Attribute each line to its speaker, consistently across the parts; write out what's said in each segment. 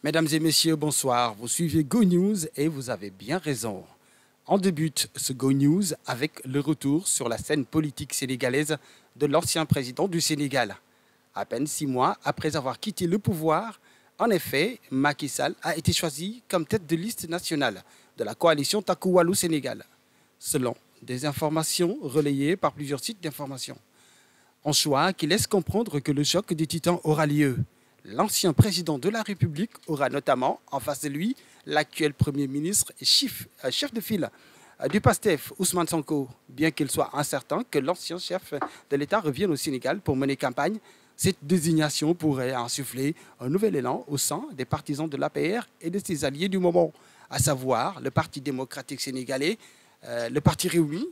Speaker 1: Mesdames et messieurs, bonsoir. Vous suivez Go News et vous avez bien raison. On débute ce Go News avec le retour sur la scène politique sénégalaise de l'ancien président du Sénégal. À peine 6 mois après avoir quitté le pouvoir, en effet, Macky Sall a été choisi comme tête de liste nationale de la coalition Taku Wallu Sénégal, selon des informations relayées par plusieurs sites d'information. Un choix qui laisse comprendre que le choc des titans aura lieu. L'ancien président de la République aura notamment en face de lui l'actuel Premier ministre et chef de file du PASTEF, Ousmane Sonko. Bien qu'il soit incertain que l'ancien chef de l'État revienne au Sénégal pour mener campagne, cette désignation pourrait insuffler un nouvel élan au sein des partisans de l'APR et de ses alliés du moment, à savoir le Parti démocratique sénégalais, le Parti Réuni.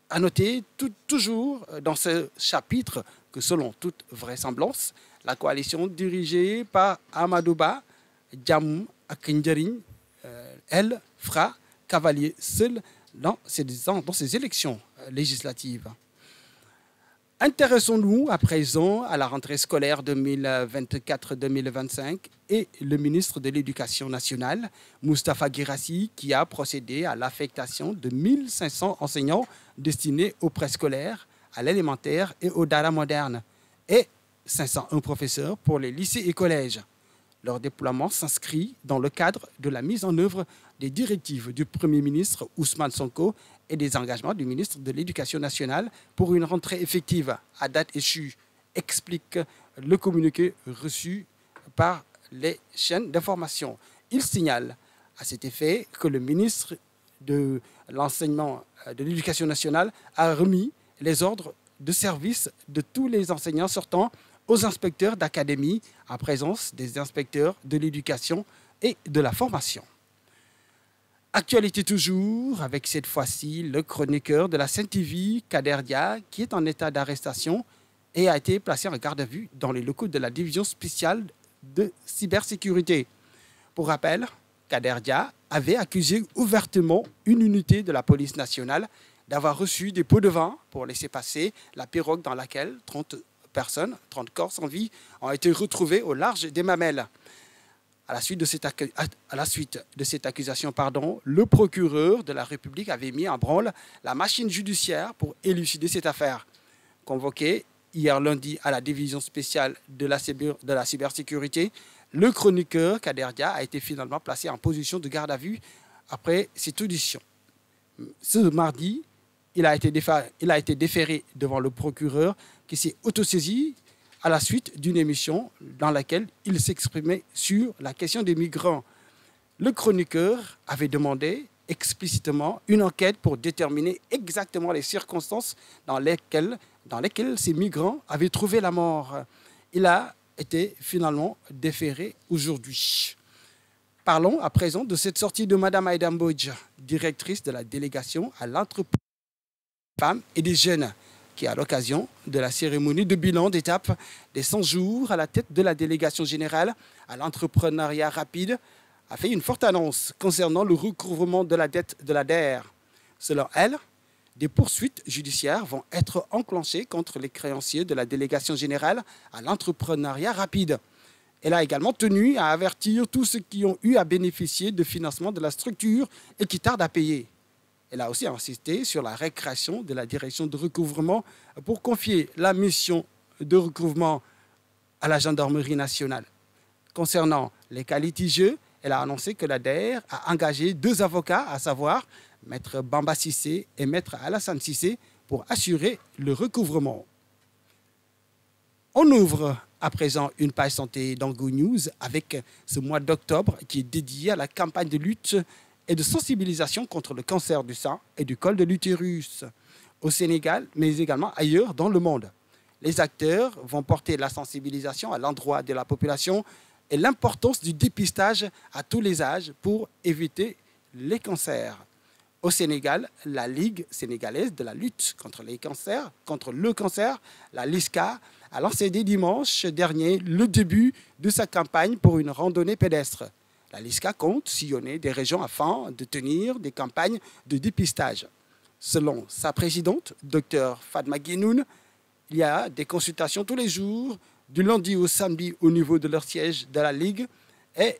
Speaker 1: À noter toujours dans ce chapitre que selon toute vraisemblance, la coalition dirigée par Amadouba, Djam Akindjering, elle fera cavalier seul dans ces élections législatives. Intéressons-nous à présent à la rentrée scolaire 2024-2025 et le ministre de l'Éducation nationale, Moustapha Guirassy, qui a procédé à l'affectation de 1500 enseignants destinés au préscolaire, à l'élémentaire et au Dara moderne, et 501 professeurs pour les lycées et collèges. Leur déploiement s'inscrit dans le cadre de la mise en œuvre des directives du Premier ministre Ousmane Sonko et des engagements du ministre de l'Éducation nationale pour une rentrée effective à date échue, explique le communiqué reçu par les chaînes d'information. Il signale à cet effet que le ministre de l'Enseignement de l'Éducation nationale a remis les ordres de service de tous les enseignants sortants aux inspecteurs d'académie en présence des inspecteurs de l'éducation et de la formation. Actualité toujours, avec cette fois-ci le chroniqueur de la Sen TV, Kader Dia, qui est en état d'arrestation et a été placé en garde à vue dans les locaux de la division spéciale de cybersécurité. Pour rappel, Kader Dia avait accusé ouvertement une unité de la police nationale d'avoir reçu des pots de vin pour laisser passer la pirogue dans laquelle 30 corps sans vie ont été retrouvés au large des Mamelles. À la suite de cette accusation, le procureur de la République avait mis en branle la machine judiciaire pour élucider cette affaire. Convoqué hier lundi à la division spéciale de la cybersécurité, le chroniqueur Kader Dia a été finalement placé en position de garde à vue après cette audition. Ce mardi, il a été déféré devant le procureur qui s'est autosaisi à la suite d'une émission dans laquelle il s'exprimait sur la question des migrants. Le chroniqueur avait demandé explicitement une enquête pour déterminer exactement les circonstances dans lesquelles ces migrants avaient trouvé la mort. Il a été finalement déféré aujourd'hui. Parlons à présent de cette sortie de Mme Aïda Mbodj, directrice de la délégation à l'entrepreneuriat des femmes et des jeunes, qui, à l'occasion de la cérémonie de bilan d'étape des 100 jours à la tête de la délégation générale à l'entrepreneuriat rapide, a fait une forte annonce concernant le recouvrement de la dette de la DER. Selon elle, des poursuites judiciaires vont être enclenchées contre les créanciers de la délégation générale à l'entrepreneuriat rapide. Elle a également tenu à avertir tous ceux qui ont eu à bénéficier de financement de la structure et qui tardent à payer. Elle a aussi insisté sur la récréation de la direction de recouvrement pour confier la mission de recouvrement à la gendarmerie nationale. Concernant les cas litigieux, elle a annoncé que la DER a engagé 2 avocats, à savoir Maître Bamba Sissé et Maître Alassane Sissé, pour assurer le recouvrement. On ouvre à présent une page santé dans Go News avec ce mois d'octobre qui est dédié à la campagne de lutte et de sensibilisation contre le cancer du sein et du col de l'utérus au Sénégal, mais également ailleurs dans le monde. Les acteurs vont porter la sensibilisation à l'endroit de la population et l'importance du dépistage à tous les âges pour éviter les cancers. Au Sénégal, la Ligue sénégalaise de la lutte contre le cancer, la LISCA, a lancé dès dimanche dernier le début de sa campagne pour une randonnée pédestre. La LISCA compte sillonner des régions afin de tenir des campagnes de dépistage. Selon sa présidente, Dr Fatma Guinoun, il y a des consultations tous les jours, du lundi au samedi au niveau de leur siège de la Ligue, et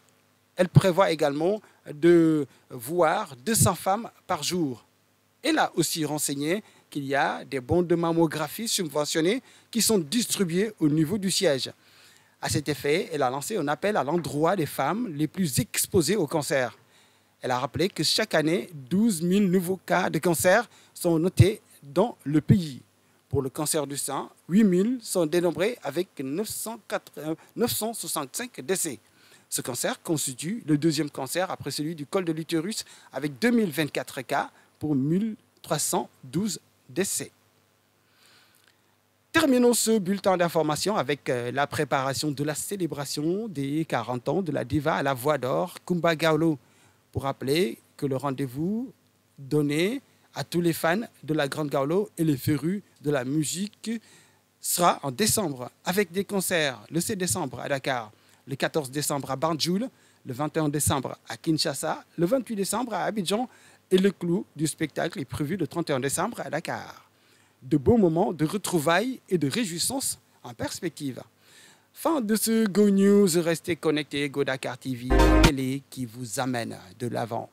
Speaker 1: Elle prévoit également de voir 200 femmes par jour. Elle a aussi renseigné qu'il y a des bons de mammographie subventionnés qui sont distribués au niveau du siège. À cet effet, elle a lancé un appel à l'endroit des femmes les plus exposées au cancer. Elle a rappelé que chaque année, 12 000 nouveaux cas de cancer sont notés dans le pays. Pour le cancer du sein, 8 000 sont dénombrés avec 965 décès. Ce cancer constitue le deuxième cancer après celui du col de l'utérus avec 2024 cas pour 1312 décès. Terminons ce bulletin d'information avec la préparation de la célébration des 40 ans de la diva à la voix d'or, Kumba Gawlo. Pour rappeler que le rendez-vous donné à tous les fans de la Grande Gawlo et les férus de la musique sera en décembre avec des concerts le 7 décembre à Dakar, le 14 décembre à Banjul, le 21 décembre à Kinshasa, le 28 décembre à Abidjan et le clou du spectacle est prévu le 31 décembre à Dakar. De beaux moments de retrouvailles et de réjouissance en perspective. Fin de ce Go News, restez connectés, Go Dakar TV, la télé qui vous amène de l'avant.